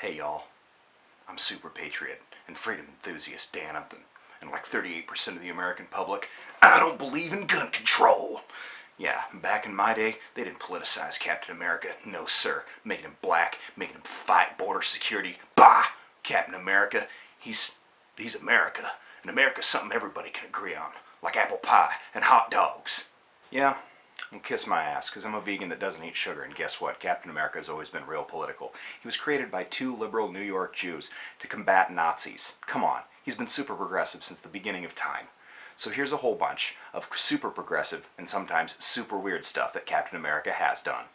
Hey y'all, I'm super patriot and freedom enthusiast Dan Upton, and like 38% of the American public, I don't believe in gun control. Yeah, back in my day, they didn't politicize Captain America. No sir, making him black, making him fight border security. Bah! Captain America, he's America, and America's something everybody can agree on, like apple pie and hot dogs. Yeah, well, kiss my ass, because I'm a vegan that doesn't eat sugar, and guess what? Captain America has always been real political. He was created by two liberal New York Jews to combat Nazis. Come on, he's been super progressive since the beginning of time. So here's a whole bunch of super progressive and sometimes super weird stuff that Captain America has done.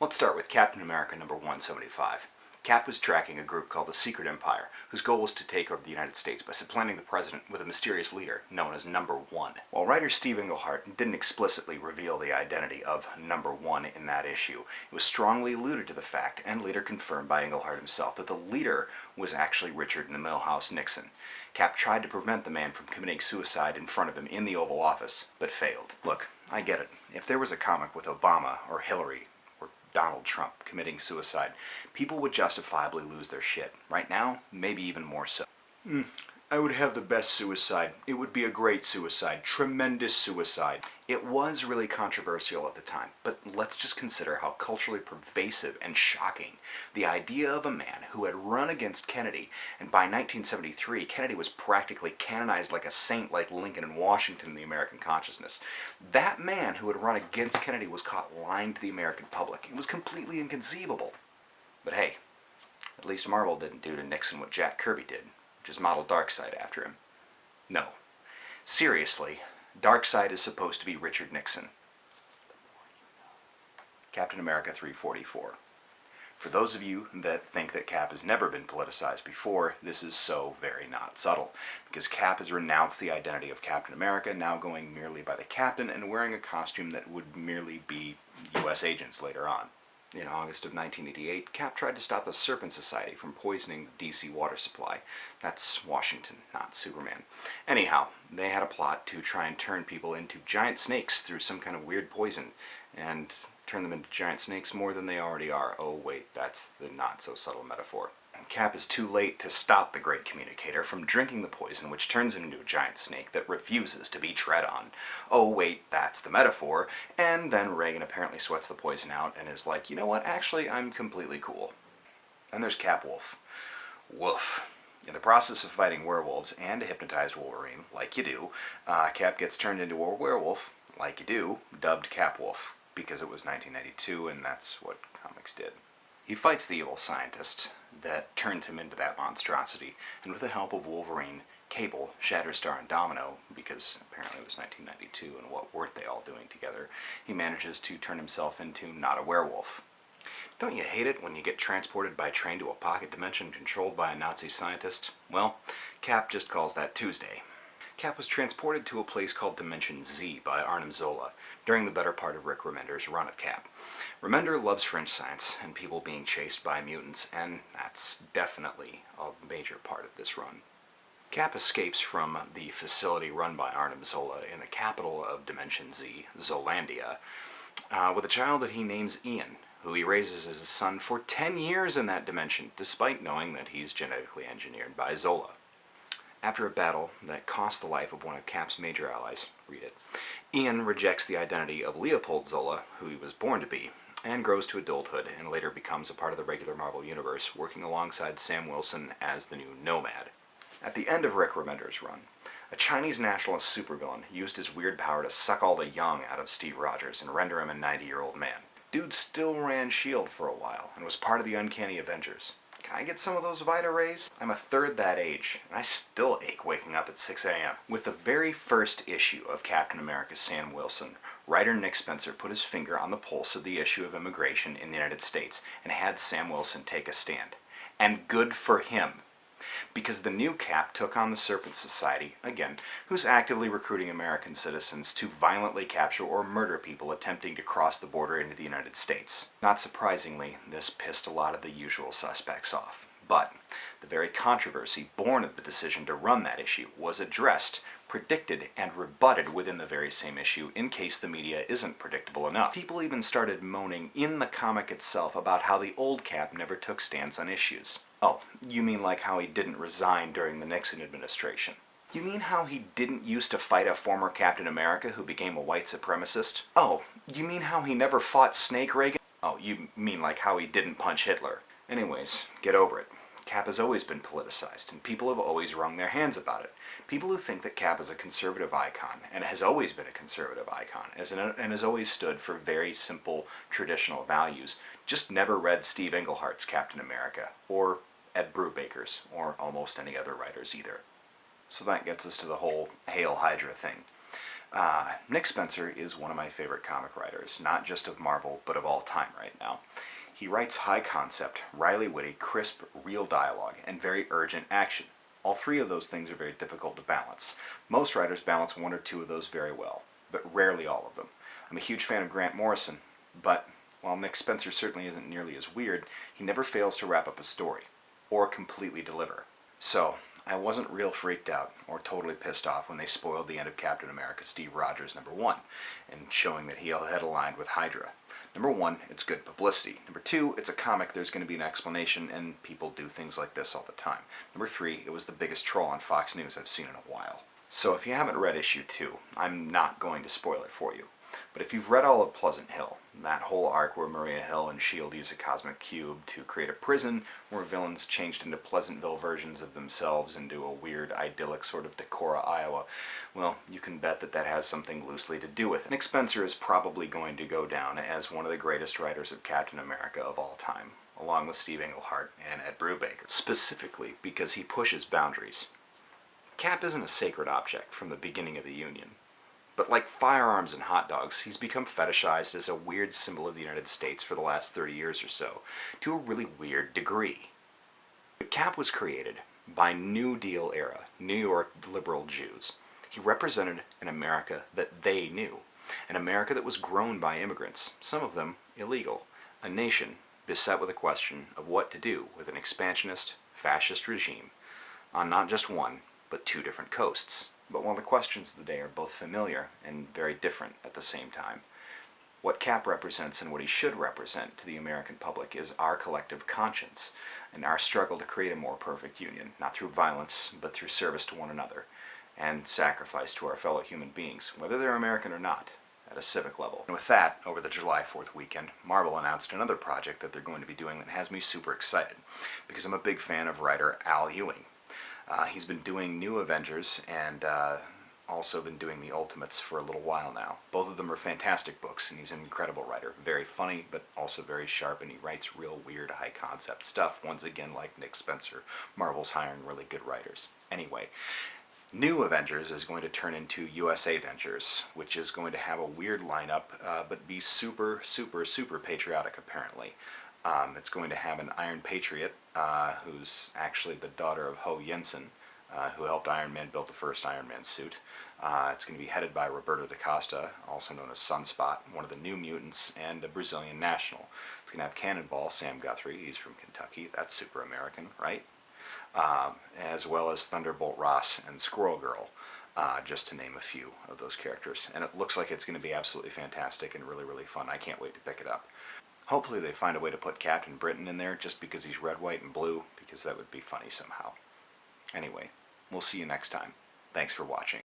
Let's start with Captain America number 175. Cap was tracking a group called the Secret Empire, whose goal was to take over the United States by supplanting the president with a mysterious leader known as Number One. While writer Steve Englehart didn't explicitly reveal the identity of Number One in that issue, it was strongly alluded to the fact, and later confirmed by Englehart himself, that the leader was actually Richard Milhous Nixon. Cap tried to prevent the man from committing suicide in front of him in the Oval Office, but failed. Look, I get it. If there was a comic with Obama or Hillary Donald Trump committing suicide, people would justifiably lose their shit. Right now, maybe even more so. I would have the best suicide. It would be a great suicide. Tremendous suicide. It was really controversial at the time, but let's just consider how culturally pervasive and shocking the idea of a man who had run against Kennedy, and by 1973, Kennedy was practically canonized like a saint like Lincoln and Washington in the American consciousness. That man who had run against Kennedy was caught lying to the American public. It was completely inconceivable. But hey, at least Marvel didn't do to Nixon what Jack Kirby did. Just model Darkseid after him. No. Seriously, Darkseid is supposed to be Richard Nixon. Captain America 344. For those of you that think that Cap has never been politicized before, this is so very not subtle, because Cap has renounced the identity of Captain America, now going merely by the Captain and wearing a costume that would merely be U.S. agents later on. In August of 1988, Cap tried to stop the Serpent Society from poisoning the DC water supply. That's Washington, not Superman. Anyhow, they had a plot to try and turn people into giant snakes through some kind of weird poison, and turn them into giant snakes more than they already are. Oh wait, that's the not-so-subtle metaphor. Cap is too late to stop the great communicator from drinking the poison, which turns him into a giant snake that refuses to be tread on. Oh wait, that's the metaphor. And then Reagan apparently sweats the poison out and is like, you know what, actually I'm completely cool. And there's Cap Wolf. Woof. In the process of fighting werewolves and a hypnotized Wolverine, like you do, Cap gets turned into a werewolf, like you do, dubbed Cap Wolf, because it was 1992 and that's what comics did. He fights the evil scientist that turns him into that monstrosity, and with the help of Wolverine, Cable, Shatterstar, and Domino, because apparently it was 1992 and what weren't they all doing together, he manages to turn himself into not a werewolf. Don't you hate it when you get transported by train to a pocket dimension controlled by a Nazi scientist? Well, Cap just calls that Tuesday. Cap was transported to a place called Dimension Z by Arnim Zola during the better part of Rick Remender's run of Cap. Remender loves French science and people being chased by mutants, and that's definitely a major part of this run. Cap escapes from the facility run by Arnim Zola in the capital of Dimension Z, Zolandia, with a child that he names Ian, who he raises as his son for 10 years in that dimension, despite knowing that he's genetically engineered by Zola. After a battle that costs the life of one of Cap's major allies, read it, Ian rejects the identity of Leopold Zola, who he was born to be, and grows to adulthood and later becomes a part of the regular Marvel Universe, working alongside Sam Wilson as the new Nomad. At the end of Rick Remender's run, a Chinese nationalist supervillain used his weird power to suck all the young out of Steve Rogers and render him a 90-year-old man. Dude still ran S.H.I.E.L.D. for a while and was part of the Uncanny Avengers. Can I get some of those Vita rays? I'm a third that age, and I still ache waking up at 6 a.m. With the very first issue of Captain America Sam Wilson, writer Nick Spencer put his finger on the pulse of the issue of immigration in the United States and had Sam Wilson take a stand. And good for him. Because the new Cap took on the Serpent Society, again, who's actively recruiting American citizens to violently capture or murder people attempting to cross the border into the United States. Not surprisingly, this pissed a lot of the usual suspects off. But the very controversy born of the decision to run that issue was addressed, predicted, and rebutted within the very same issue in case the media isn't predictable enough. People even started moaning in the comic itself about how the old Cap never took stands on issues. Oh, you mean like how he didn't resign during the Nixon administration? You mean how he didn't used to fight a former Captain America who became a white supremacist? Oh, you mean how he never fought Snake Reagan? Oh, you mean like how he didn't punch Hitler? Anyways, get over it. Cap has always been politicized, and people have always wrung their hands about it. People who think that Cap is a conservative icon, and has always been a conservative icon, and has always stood for very simple, traditional values, just never read Steve Englehart's Captain America, or Ed Brubaker's, or almost any other writers either. So that gets us to the whole Hail Hydra thing. Nick Spencer is one of my favorite comic writers, not just of Marvel, but of all time right now. He writes high concept, wryly witty, crisp, real dialogue, and very urgent action. All three of those things are very difficult to balance. Most writers balance one or two of those very well, but rarely all of them. I'm a huge fan of Grant Morrison, but while Nick Spencer certainly isn't nearly as weird, he never fails to wrap up a story, or completely deliver. So, I wasn't real freaked out or totally pissed off when they spoiled the end of Captain America Steve Rogers #1, and showing that he had aligned with Hydra. Number one, it's good publicity. Number two, it's a comic, there's going to be an explanation, and people do things like this all the time. Number three, it was the biggest troll on Fox News I've seen in a while. So if you haven't read issue 2, I'm not going to spoil it for you. But if you've read all of Pleasant Hill, that whole arc where Maria Hill and S.H.I.E.L.D. use a cosmic cube to create a prison where villains changed into Pleasantville versions of themselves into a weird, idyllic sort of Decorah, Iowa, well, you can bet that that has something loosely to do with it. Nick Spencer is probably going to go down as one of the greatest writers of Captain America of all time, along with Steve Englehart and Ed Brubaker, specifically because he pushes boundaries. Cap isn't a sacred object from the beginning of the Union. But like firearms and hot dogs, he's become fetishized as a weird symbol of the United States for the last 30 years or so, to a really weird degree. But Cap was created by New Deal era New York liberal Jews. He represented an America that they knew, an America that was grown by immigrants, some of them illegal, a nation beset with a question of what to do with an expansionist, fascist regime on not just one, but 2 different coasts. But while the questions of the day are both familiar and very different at the same time, what Cap represents and what he should represent to the American public is our collective conscience and our struggle to create a more perfect union, not through violence, but through service to one another and sacrifice to our fellow human beings, whether they're American or not, at a civic level. And with that, over the July 4th weekend, Marvel announced another project that they're going to be doing that has me super excited, because I'm a big fan of writer Al Ewing. He's been doing New Avengers and also been doing the Ultimates for a little while now. Both of them are fantastic books, and he's an incredible writer. Very funny, but also very sharp, and he writes real weird, high-concept stuff, once again like Nick Spencer. Marvel's hiring really good writers. Anyway, New Avengers is going to turn into USA Avengers, which is going to have a weird lineup, but be super, super, super patriotic, apparently. It's going to have an Iron Patriot, who's actually the daughter of Ho Jensen, who helped Iron Man build the first Iron Man suit. It's going to be headed by Roberto da Costa, also known as Sunspot, one of the New Mutants, and a Brazilian national. It's going to have Cannonball, Sam Guthrie, he's from Kentucky, that's super American, right? As well as Thunderbolt Ross and Squirrel Girl, just to name a few of those characters. And it looks like it's going to be absolutely fantastic and really, really fun. I can't wait to pick it up. Hopefully they find a way to put Captain Britain in there just because he's red, white, and blue, because that would be funny somehow. Anyway, we'll see you next time. Thanks for watching.